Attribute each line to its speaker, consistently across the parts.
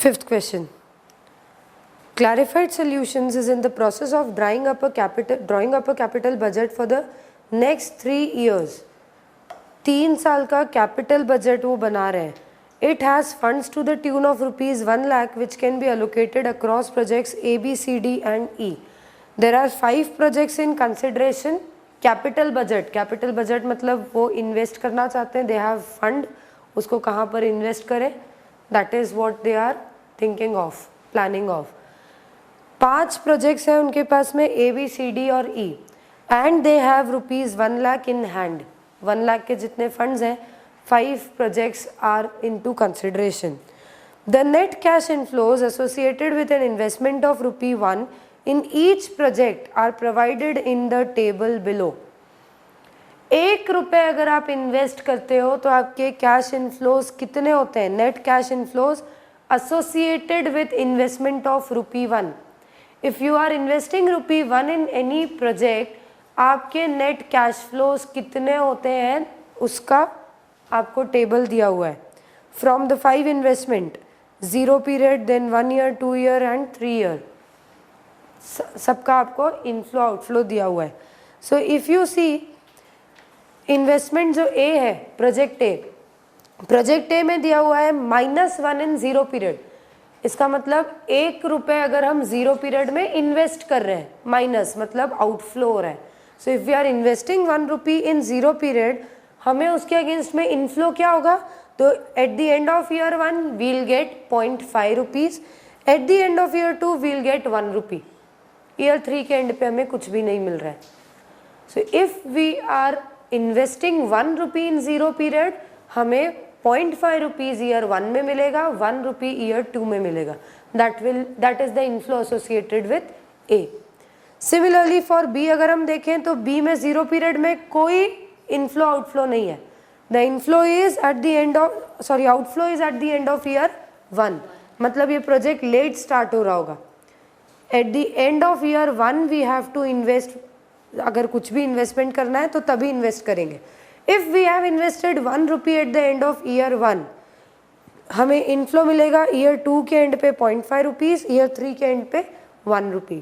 Speaker 1: Fifth question. Clarified Solutions is in the process of drawing up a capital budget for the next 3 years. 3 साल का capital budget वो बना रहे हैं. It has funds to the tune of rupees 1 lakh which can be allocated across projects A, B, C, D and E. There are 5 projects in consideration. Capital budget मतलब वो invest करना चाहते हैं, they have fund, उसको कहाँ पर invest करें, that is what they are thinking of, planning of. 5 projects हैं उनके पास में, A, B, C, D और E, and they have rupees 1 lakh in hand. 1 lakh के जितने फंड्स हैं, 5 projects are into consideration. The net cash inflows associated with an investment of ₹1 in each project are provided in the table below. 1 रुपये अगर आप invest करते हो तो आपके कैश इन्फ्लोज कितने होते हैं? Net cash inflows associated with investment of ₹1. If you are investing ₹1 in any project, आपके नेट कैश फ्लोज कितने होते हैं उसका आपको टेबल दिया हुआ है. From the 5 investment, 0 period, then 1 year, 2 year and 3 year, सबका आपको इनफ्लो आउटफ्लो दिया हुआ है. So if you see investment जो ए है, प्रोजेक्ट ए में दिया हुआ है -1 इन 0 पीरियड. इसका मतलब 1 रुपये अगर हम 0 पीरियड में इन्वेस्ट कर रहे हैं, माइनस मतलब आउटफ्लो हो रहा है. So if we are investing 1 rupee in 0 period, हमें उसके अगेंस्ट में इनफ्लो क्या होगा? तो at the end of year 1 we'll get 0.5 rupees, at the end of year 2 we'll get 1 rupee, year 3 के एंड पे हमें कुछ भी नहीं मिल रहा है. So if we are investing 1 rupee in 0 period, हमें 0.5 रुपीज़ ईयर 1 में मिलेगा, 1 रुपी ईयर 2 में मिलेगा. That is the inflow associated with A. Similarly for B अगर हम देखें तो बी में 0 पीरियड में कोई इनफ्लो आउटफ्लो नहीं है. The inflow is at the end of outflow is at the end of year 1, मतलब ये प्रोजेक्ट लेट स्टार्ट हो रहा होगा. At the end of year 1 we have to invest, अगर कुछ भी इन्वेस्टमेंट करना है तो तभी इन्वेस्ट करेंगे. If we have invested 1 rupee at the end of year 1, हमें इनफ्लो मिलेगा ईयर 2 के एंड पे 0.5 रुपीज़, ईयर 3 के एंड पे 1 rupee.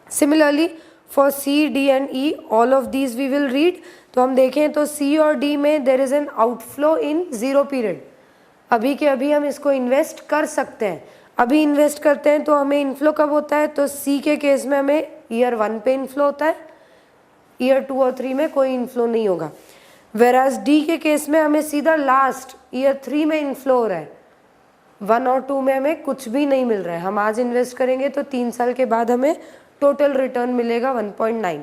Speaker 1: Similarly for C, D and E, all of these we will read. तो हम देखें तो सी और डी में there is an outflow in 0 period. अभी के अभी हम इसको इन्वेस्ट कर सकते हैं. अभी इन्वेस्ट करते हैं तो हमें इनफ्लो कब होता है? तो सी के केस में हमें ईयर 1 पे इनफ्लो होता है, ईयर 2 और 3 में कोई इनफ्लो नहीं होगा. वेराज डी के केस में हमें सीधा लास्ट ईयर 3 में इनफ्लो हो रहा है, 1 और 2 में हमें कुछ भी नहीं मिल रहा है. हम आज इन्वेस्ट करेंगे तो 3 साल के बाद हमें टोटल रिटर्न मिलेगा 1.9.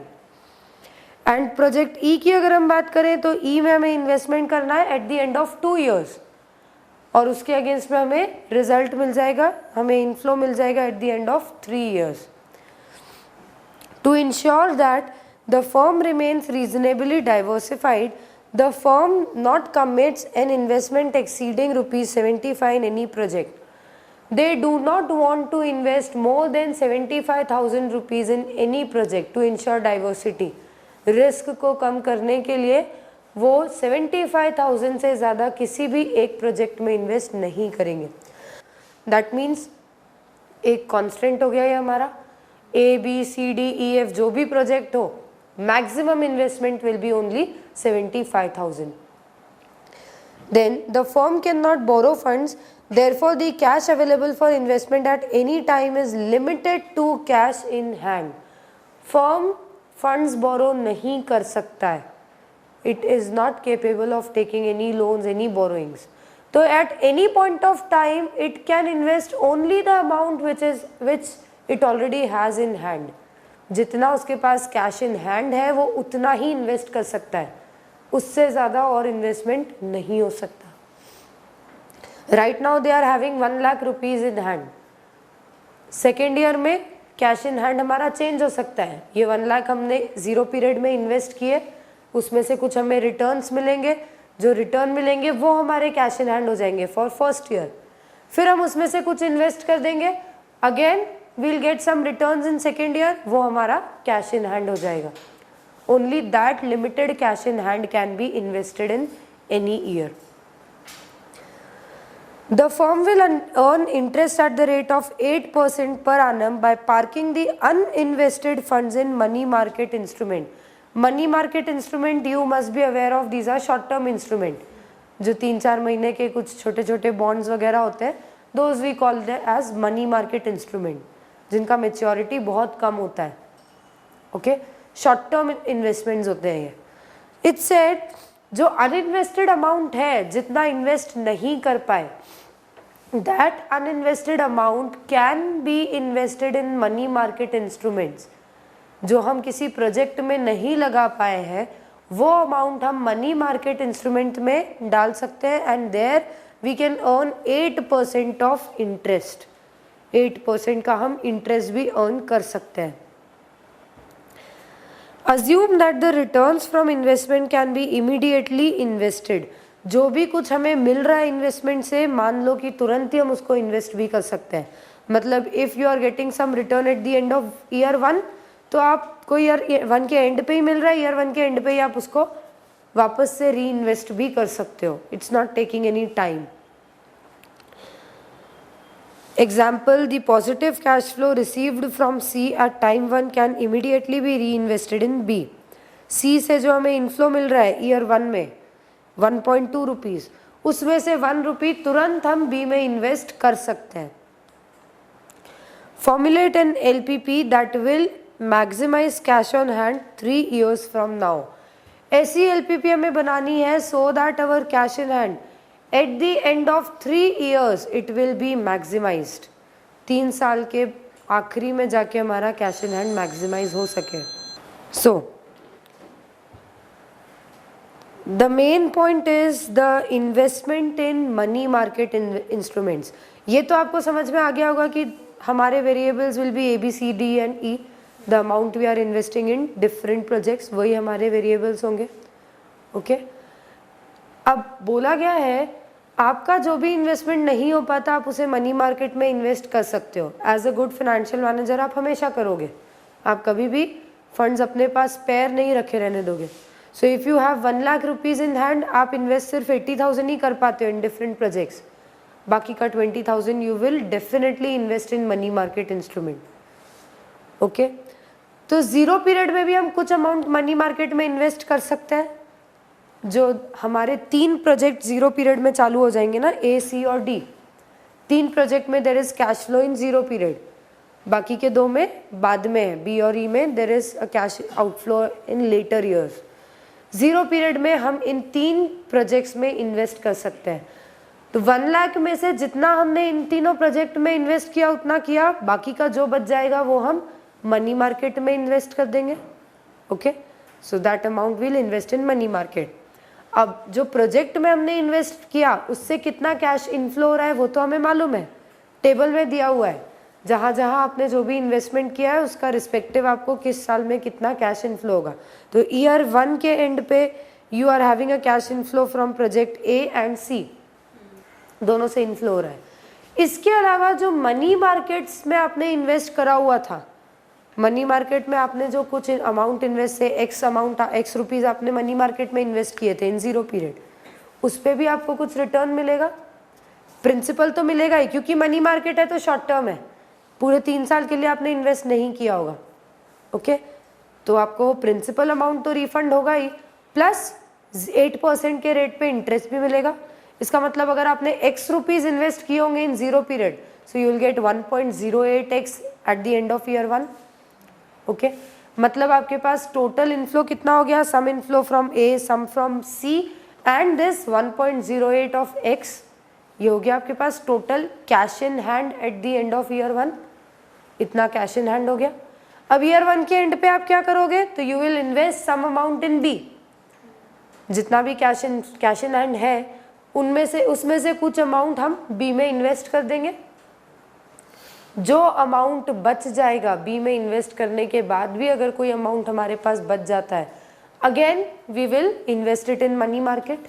Speaker 1: एंड प्रोजेक्ट ई की अगर हम बात करें तो ई में हमें इन्वेस्टमेंट करना है eight the end of 2 years, और उसके अगेंस्ट में हमें रिजल्ट मिल जाएगा, हमें इनफ्लो मिल जाएगा at the end of 3 years. To ensure that the firm remains reasonably diversified, the firm not commits an investment exceeding ₹75 in any project. They do not want to invest more than 75,000 rupees in any project to ensure diversity. Risk को कम करने के लिए वो 75,000 से ज़्यादा किसी भी एक प्रोजेक्ट में इन्वेस्ट नहीं करेंगे. दैट मीन्स एक कॉन्स्टेंट हो गया ये हमारा, ए, बी, सी, डी, ई, एफ जो भी प्रोजेक्ट हो, maximum investment will be only 75,000. Then the firm cannot borrow funds, therefore the cash available for investment at any time is limited to cash in hand. Firm funds borrow नहीं कर सकता है, it is not capable of taking any loans, any borrowings. तो at any point of time it can invest only the amount which it already has in hand. जितना उसके पास cash in hand है वो उतना ही इन्वेस्ट कर सकता है, उससे ज़्यादा और इन्वेस्टमेंट नहीं हो सकता. Right now they are having 1 lakh rupees in hand. Second year में कैश इन हैंड हमारा चेंज हो सकता है. ये 1 लाख हमने 0 पीरियड में इन्वेस्ट किए, उसमें से कुछ हमें रिटर्न्स मिलेंगे, जो रिटर्न मिलेंगे वो हमारे कैश इन हैंड हो जाएंगे फॉर फर्स्ट ईयर. फिर हम उसमें से कुछ इन्वेस्ट कर देंगे, again we'll get some returns in second year, वो हमारा कैश इन हैंड हो जाएगा. Only that limited cash in hand can be invested in any year. The firm will earn interest at the rate of 8% per annum by parking the uninvested funds in money market instrument. Money market instrument, you must be aware of, these are short term instrument. जो 3-4 महीने के कुछ छोटे छोटे bonds वगैरह होते हैं, those we call them as money market instrument, जिनका मेच्योरिटी बहुत कम होता है. ओके, शॉर्ट टर्म इन्वेस्टमेंट्स होते हैं ये. इट सेड जो अनइन्वेस्टेड अमाउंट है, जितना इन्वेस्ट नहीं कर पाए, that uninvested amount can be invested in money market instruments. जो हम किसी प्रोजेक्ट में नहीं लगा पाए हैं, वो अमाउंट हम मनी मार्केट इंस्ट्रूमेंट में डाल सकते हैं, and there we can earn 8% of interest. 8% का हम इंटरेस्ट भी अर्न कर सकते हैं. Assume that the returns from investment can be immediately invested. जो भी कुछ हमें मिल रहा है इन्वेस्टमेंट से, मान लो कि तुरंत ही हम उसको इन्वेस्ट भी कर सकते हैं. मतलब if you are getting some return at the end of year 1, तो आपको ईयर 1 के एंड पे ही मिल रहा है, ईयर 1 के एंड पे ही आप उसको वापस से री इन्वेस्ट भी कर सकते हो. It's not taking any time. Example, the positive cash flow received from C at time 1 can immediately be reinvested in B. C से जो हमें इनफ्लो मिल रहा है ईयर 1 में 1.2 रुपीज़, उसमें से 1 रुपी तुरंत हम B में इन्वेस्ट कर सकते हैं. Formulate an LPP that will maximize cash on hand 3 years from now. ऐसी LPP हमें बनानी है so that our cash in hand at the end of 3 years it will be maximized. 3 साल के आखिरी में जाके हमारा कैश इन हैंड मैक्सिमाइज हो सके. So the main point is the investment in money market instruments. ये तो आपको समझ में आ गया होगा कि हमारे variables will be ABCD and E. The amount we are investing in different projects, वही हमारे वेरिएबल्स होंगे. ओके, अब बोला गया है आपका जो भी इन्वेस्टमेंट नहीं हो पाता, आप उसे मनी मार्केट में इन्वेस्ट कर सकते हो. As a good financial manager आप हमेशा करोगे. आप कभी भी फंड्स अपने पास पैर नहीं रखे रहने दोगे. सो if you have 1 lakh rupees in hand, आप इन्वेस्ट सिर्फ 80,000 ही कर पाते हो इन डिफरेंट प्रोजेक्ट्स. बाकी का 20,000 you will definitely invest in money market instrument. Okay, तो ज़ीरो पीरियड में भी हम कुछ अमाउंट मनी मार्केट में इन्वेस्ट कर सकते हैं. जो हमारे 3 प्रोजेक्ट जीरो पीरियड में चालू हो जाएंगे ना, A, C और D, 3 प्रोजेक्ट में there is cash flow in zero period. बाकी के 2 में बाद में है, B और E में there is a cash outflow in later years. Zero period में हम इन 3 प्रोजेक्ट्स में इन्वेस्ट कर सकते हैं. तो 1 लाख में से जितना हमने इन तीनों प्रोजेक्ट में इन्वेस्ट किया उतना किया, बाकी का जो बच जाएगा वो हम मनी मार्केट में इन्वेस्ट कर देंगे. Okay, so that amount will invest in money market. अब जो प्रोजेक्ट में हमने इन्वेस्ट किया उससे कितना कैश इनफ्लो हो रहा है वो तो हमें मालूम है, टेबल में दिया हुआ है. जहाँ जहाँ आपने जो भी इन्वेस्टमेंट किया है उसका रिस्पेक्टिव आपको किस साल में कितना कैश इनफ्लो होगा. तो ईयर 1 के एंड पे you are having a cash inflow from project A and C, दोनों से इनफ्लो हो रहा है. इसके अलावा जो मनी मार्केट्स में आपने इन्वेस्ट करा हुआ था, मनी मार्केट में आपने जो कुछ अमाउंट इन्वेस्ट से एक्स रुपीज़ आपने मनी मार्केट में इन्वेस्ट किए थे इन जीरो पीरियड, उस पर भी आपको कुछ रिटर्न मिलेगा. प्रिंसिपल तो मिलेगा ही, क्योंकि मनी मार्केट है तो शॉर्ट टर्म है, पूरे 3 साल के लिए आपने इन्वेस्ट नहीं किया होगा. ओके, तो आपको प्रिंसिपल अमाउंट तो रिफंड होगा ही, प्लस 8% के रेट पे इंटरेस्ट भी मिलेगा. इसका मतलब अगर आपने एक्स रुपीज़ इन्वेस्ट किए होंगे in zero period, so you will get 1.08x at the end of year 1. Okay, मतलब आपके पास टोटल इनफ्लो कितना हो गया, sum inflow from A, sum from C and this 1.08 of X. ये हो गया आपके पास total cash in hand at the end of year 1. इतना कैश इन हैंड हो गया. अब ईयर 1 के एंड पे आप क्या करोगे, तो you will invest some amount in B. जितना भी कैश इन हैंड है उसमें से कुछ अमाउंट हम B में इन्वेस्ट कर देंगे. जो अमाउंट बच जाएगा B में इन्वेस्ट करने के बाद भी अगर कोई अमाउंट हमारे पास बच जाता है, again we will invest it in money market.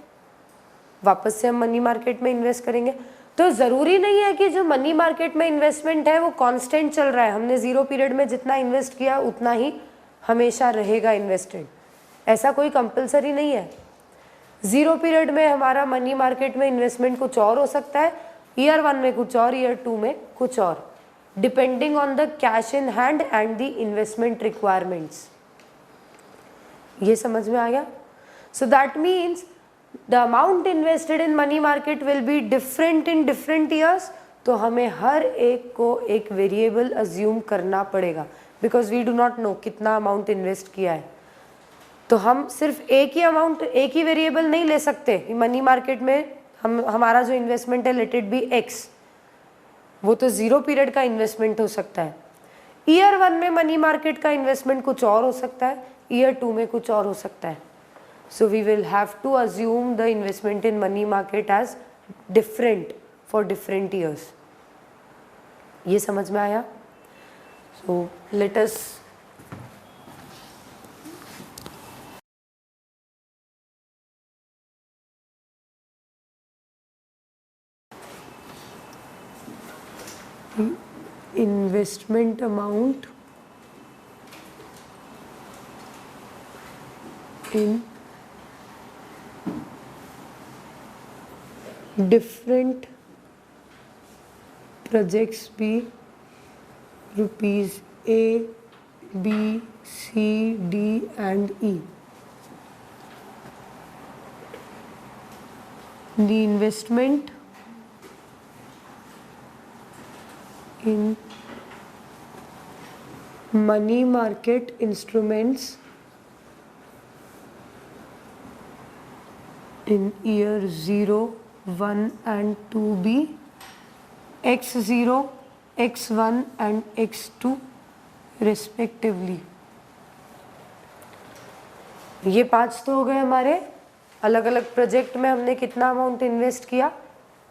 Speaker 1: वापस से हम मनी मार्केट में इन्वेस्ट करेंगे. तो ज़रूरी नहीं है कि जो मनी मार्केट में इन्वेस्टमेंट है वो कांस्टेंट चल रहा है, हमने ज़ीरो पीरियड में जितना इन्वेस्ट किया उतना ही हमेशा रहेगा इन्वेस्टेड, ऐसा कोई कंपलसरी नहीं है. ज़ीरो पीरियड में हमारा मनी मार्केट में इन्वेस्टमेंट कुछ और हो सकता है, ईयर 1 में कुछ और, ईयर 2 में कुछ और, depending on the cash in hand and the investment requirements. ये समझ में आ गया? So that means the amount invested in money market will be different in different years. तो हमें हर एक को एक वेरिएबल अज्यूम करना पड़ेगा, because we do not know कितना अमाउंट इन्वेस्ट किया है। तो हम सिर्फ एक ही अमाउंट, एक ही वेरिएबल नहीं ले सकते। मनी मार्केट में हमारा जो इन्वेस्टमेंट है, लेट इट बी एक्स, वो तो 0 पीरियड का इन्वेस्टमेंट हो सकता है। ईयर 1 में मनी मार्केट का इन्वेस्टमेंट कुछ और हो सकता है, ईयर 2 में कुछ और हो सकता है। So we will have to assume the investment in money market as different for different years. ये समझ में आया? So let us investment amount in different projects be rupees A, B, C, D and E. The investment in money market instruments in year 0, 1 and 2 be x0, x1 and x2 respectively। ये 5 तो हो गए हमारे अलग अलग project में हमने कितना अमाउंट इन्वेस्ट किया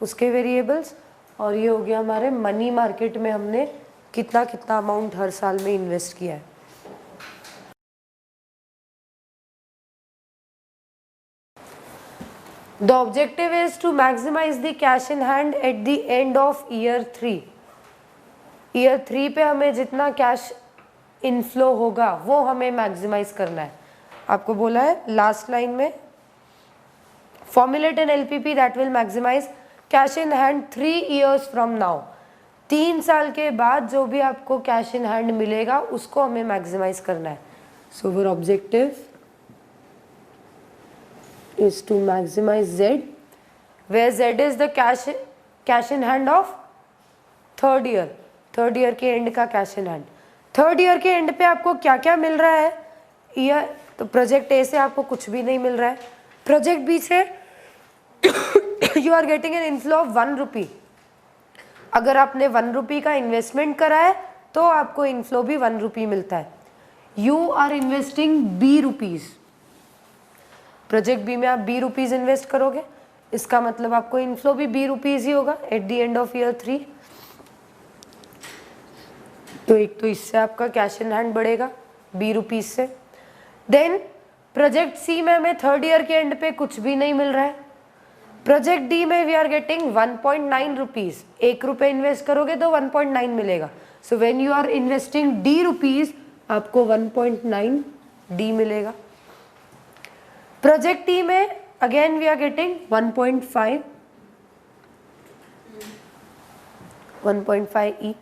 Speaker 1: उसके वेरिएबल्स, और ये हो गया हमारे मनी मार्केट में हमने कितना कितना अमाउंट हर साल में इन्वेस्ट किया है। The objective is to maximise the cash in hand at the end of year 3। Year 3 पे हमें जितना कैश इनफ्लो होगा वो हमें मैक्सिमाइज करना है। आपको बोला है लास्ट लाइन में, formulate an LPP that will maximise cash in hand 3 years from now. 3 साल के बाद जो भी आपको कैश इन हैंड मिलेगा उसको हमें मैक्सिमाइज करना है। So our objective is to maximize Z, where Z is the cash in hand of third year के एंड का cash in hand. Third year के एंड पे आपको क्या क्या मिल रहा है? ईयर तो प्रोजेक्ट ए से आपको कुछ भी नहीं मिल रहा है, प्रोजेक्ट बी से you are getting an inflow of 1 rupee. अगर आपने 1 रुपी का इन्वेस्टमेंट करा है तो आपको इनफ्लो भी 1 रुपी मिलता है। You are investing B rupees, project B में आप B रुपीज इन्वेस्ट करोगे, इसका मतलब आपको इनफ्लो भी B रुपीज ही होगा at the end of year 3। तो एक तो इससे आपका कैश इन हैंड बढ़ेगा B रुपीज से। देन प्रोजेक्ट सी में हमें थर्ड ईयर के एंड पे कुछ भी नहीं मिल रहा है। प्रोजेक्ट डी में वी आर गेटिंग 1.9 रुपीज, 1 रुपये इन्वेस्ट करोगे तो 1.9 मिलेगा। So when you are investing D rupees आपको 1.9 D मिलेगा। प्रोजेक्ट टी में again we are getting 1.5 E।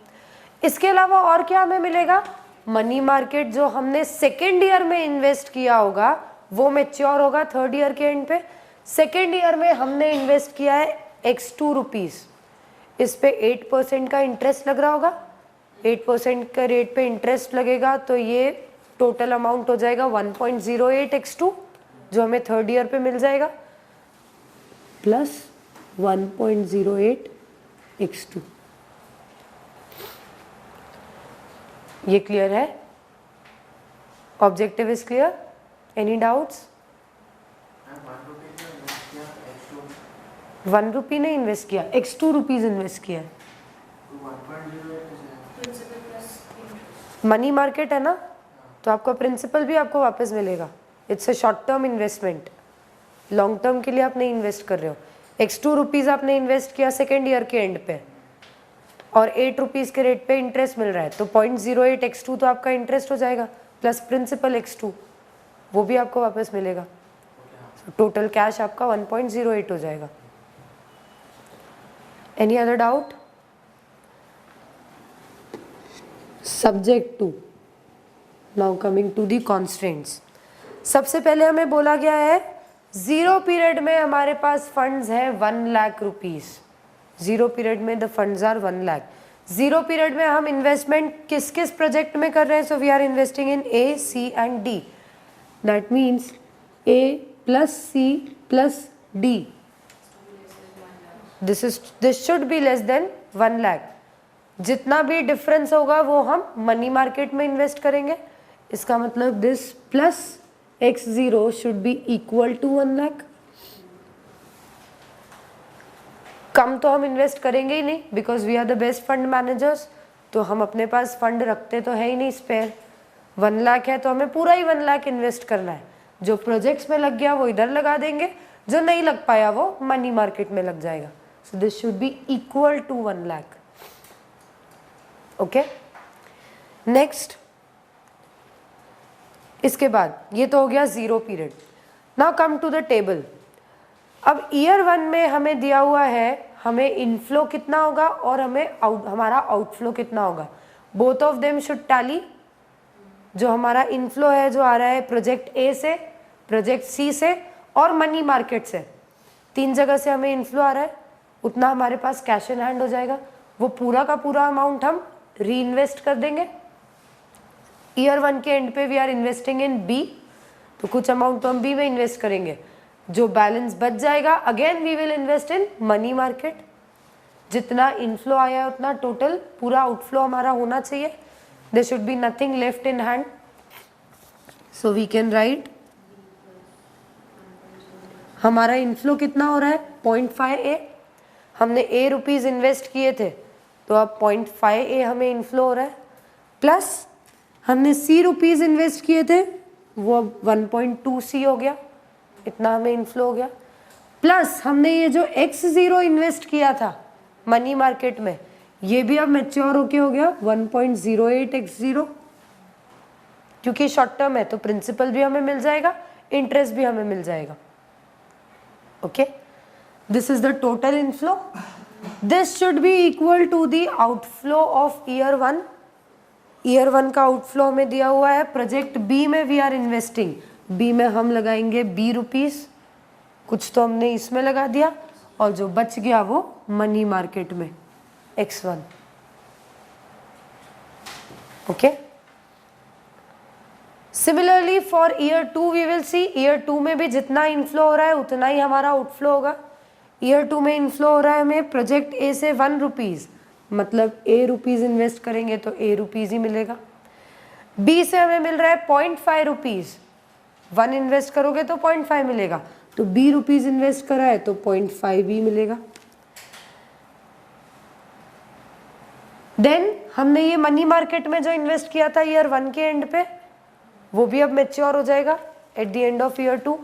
Speaker 1: इसके अलावा और क्या हमें मिलेगा? मनी मार्केट जो हमने सेकेंड ईयर में इन्वेस्ट किया होगा वो मैच्योर होगा थर्ड ईयर के एंड पे। सेकेंड ईयर में हमने इन्वेस्ट किया है x2 रुपीज, इस पे 8% का इंटरेस्ट लग रहा होगा। 8% का रेट पे इंटरेस्ट लगेगा तो ये टोटल अमाउंट हो जाएगा 1.08 x2 जो हमें थर्ड ईयर पे मिल जाएगा, प्लस 1.08 x2। ये क्लियर है? Objective is clear? Any doubts? 1 रुपी नहीं इन्वेस्ट किया, x2 रुपीज इन्वेस्ट किया है। मनी मार्केट है ना, तो आपका प्रिंसिपल भी आपको वापस मिलेगा। It's a short term investment, long term के लिए आप नहीं इन्वेस्ट कर रहे हो। x2 रुपीज आपने इन्वेस्ट किया सेकेंड ईयर के एंड पे और 8 रुपीज के रेट पे इंटरेस्ट मिल रहा है, तो 0.08 x2 तो आपका इंटरेस्ट हो जाएगा प्लस प्रिंसिपल x2, वो भी आपको वापस मिलेगा। टोटल कैश आपका 1.08 हो जाएगा। Any other doubt? Subject to, now coming to the constraints. सबसे पहले हमें बोला गया है जीरो पीरियड में हमारे पास फंड्स है 1 लाख रुपीज। जीरो पीरियड में the funds are 1 lakh. Zero period में हम इन्वेस्टमेंट किस किस प्रोजेक्ट में कर रहे हैं? So we are investing in A, C and D. That means A plus C plus D, this should be less than 1 lakh. जितना भी डिफरेंस होगा वो हम मनी मार्केट में इन्वेस्ट करेंगे। इसका मतलब this plus x0 should be equal to 1 lakh. कम तो हम इन्वेस्ट करेंगे ही नहीं, because we are the best fund managers. तो हम अपने पास फंड रखते तो है ही नहीं स्पेयर। 1 लाख है तो हमें पूरा ही 1 लाख इन्वेस्ट करना है। जो प्रोजेक्ट्स में लग गया वो इधर लगा देंगे, जो नहीं लग पाया वो मनी मार्केट में लग जाएगा। So this should be equal to 1 lakh. Okay, next, इसके बाद ये तो हो गया zero period. Now come to the table. अब ईयर 1 में हमें दिया हुआ है हमें इनफ्लो कितना होगा और हमारा आउटफ्लो कितना होगा। Both of them should tally. जो हमारा इनफ्लो है जो आ रहा है प्रोजेक्ट ए से, प्रोजेक्ट सी से और मनी मार्केट से, 3 जगह से हमें इनफ्लो आ रहा है, उतना हमारे पास कैश इन हैंड हो जाएगा। वो पूरा का पूरा अमाउंट हम री इन्वेस्ट कर देंगे। ईयर 1 के एंड पे we are investing in B, तो कुछ अमाउंट तो हम बी में इन्वेस्ट करेंगे। जो बैलेंस बच जाएगा again we will invest in money market. जितना इनफ्लो आया है उतना टोटल पूरा आउटफ्लो हमारा होना चाहिए। There should be nothing left in hand. So we can write हमारा इनफ्लो कितना हो रहा है 0.5 ए। हमने ए रुपीज इन्वेस्ट किए थे तो अब 0.5 ए हमें इनफ्लो हो रहा है, प्लस हमने सी रुपीज इन्वेस्ट किए थे वो अब 1.2 सी हो गया, इतना हमें इनफ्लो हो गया। प्लस हमने ये जो x0 इन्वेस्ट किया था मनी मार्केट में, ये भी अब मैच्योर होके हो गया 1.08 x0, क्योंकि शॉर्ट टर्म है तो प्रिंसिपल भी हमें मिल जाएगा, इंटरेस्ट भी हमें मिल जाएगा। Okay, this is the total inflow. This should be equal to the outflow of year 1। Year 1 का आउटफ्लो हमें दिया हुआ है प्रोजेक्ट बी में वी आर इन्वेस्टिंग। बी में हम लगाएंगे बी रुपीज, कुछ तो हमने इसमें लगा दिया और जो बच गया वो मनी मार्केट में x1। Okay, similarly for year 2 we will see. Year 2 में भी जितना इनफ्लो हो रहा है उतना ही हमारा आउटफ्लो होगा। ईयर 2 में इनफ्लो हो रहा है हमें प्रोजेक्ट ए से 1 रुपीज, मतलब ए रुपीज इन्वेस्ट करेंगे तो ए रुपीज ही मिलेगा। बी से हमें मिल रहा है 0.5 रुपीज, 1 इन्वेस्ट करोगे तो 0.5 मिलेगा, तो बी रुपीज इन्वेस्ट करा है तो 0.5 ही मिलेगा। देन हमने ये मनी मार्केट में जो इन्वेस्ट किया था ईयर 1 के एंड पे, वो भी अब मैच्योर हो जाएगा at the end of year 2,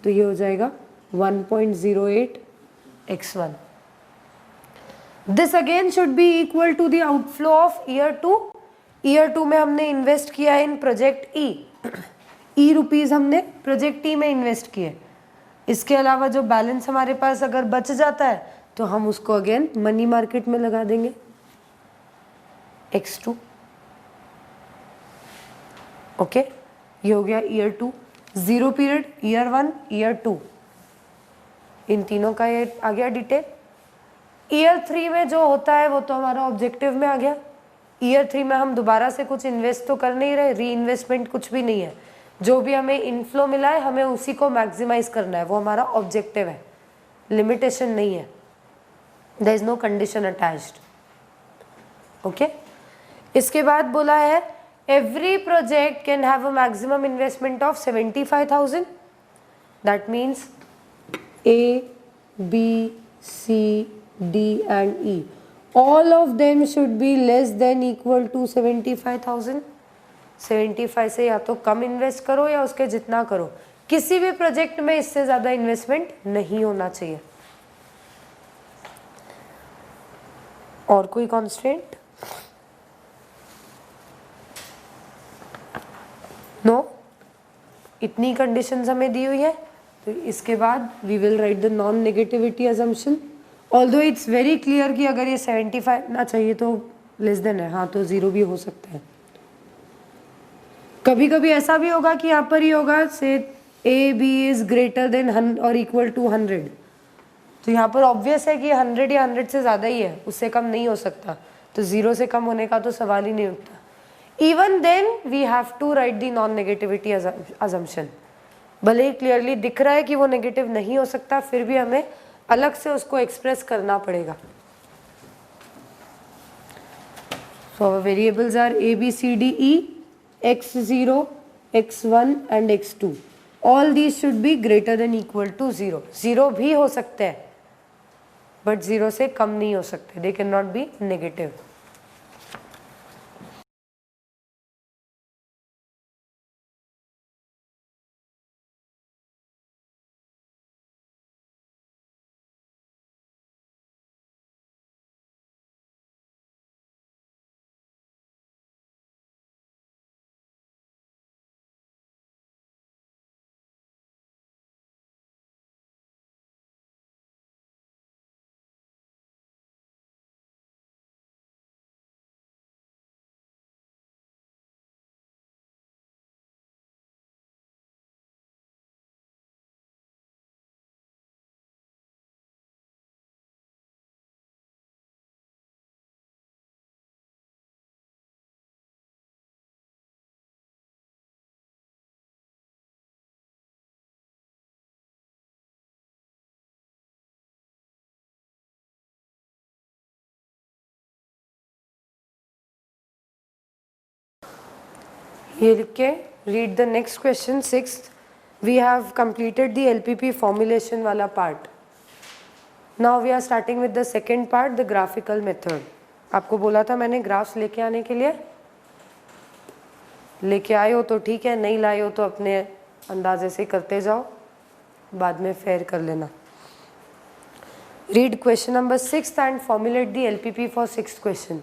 Speaker 1: तो ये हो जाएगा 1.08 x1। This again should be equal to the outflow of year 2। Year 2 में हमने इन्वेस्ट किया इन प्रोजेक्ट ई रुपीज हमने प्रोजेक्ट ई में इन्वेस्ट किए। इसके अलावा जो बैलेंस हमारे पास अगर बच जाता है तो हम उसको अगेन मनी मार्केट में लगा देंगे x2। ओके, ये हो गया year 2। Zero period, year 1, year 2, इन तीनों का ये आ गया डिटेल। ईयर 3 में जो होता है वो तो हमारा ऑब्जेक्टिव में आ गया। ईयर 3 में हम दोबारा से कुछ इन्वेस्ट तो कर नहीं रहे, री इन्वेस्टमेंट कुछ भी नहीं है। जो भी हमें इनफ्लो मिला है हमें उसी को मैक्सिमाइज करना है, वो हमारा ऑब्जेक्टिव है, लिमिटेशन नहीं है। There is no condition attached. Okay, इसके बाद बोला है every project can have a maximum investment of 75,000। That means A, B, C, D and E, all of them should be less than equal to 75,000। 75 से या तो कम invest करो या उसके जितना करो, किसी भी प्रोजेक्ट में इससे ज्यादा इन्वेस्टमेंट नहीं होना चाहिए। और कोई कॉन्स्टेंट? नो, इतनी कंडीशंस हमें दी हुई है। तो इसके बाद we will write the non negativity assumption. Although it's very clear कि अगर ये 75 ना चाहिए तो लेस देन है, हाँ तो 0 भी हो सकता है। कभी कभी ऐसा भी होगा कि यहाँ पर ही होगा से A B is greater than और इक्वल टू 100, तो यहाँ पर ऑब्वियस है कि 100 या 100 से ज़्यादा ही है, उससे कम नहीं हो सकता, तो 0 से कम होने का तो सवाल ही नहीं उठता। Even then we have to write the non negativity assumption. भले ही क्लियरली दिख रहा है कि वो नेगेटिव नहीं हो सकता, फिर भी हमें अलग से उसको एक्सप्रेस करना पड़ेगा। सो our variables are a b c d e, x0, x1 and x2. All these should be greater than equal to 0. 0 भी हो सकते हैं बट 0 से कम नहीं हो सकते, they cannot be negative. ये लिख के read the next question 6th. We have completed the LPP formulation वाला part. Now we are starting with the second part, the graphical method. आपको बोला था मैंने ग्राफ्स लेके आने के लिए, लेके आए हो तो ठीक है, नहीं लाए हो तो अपने अंदाजे से करते जाओ, बाद में फेयर कर लेना. Read question number 6th and formulate the LPP for 6th question.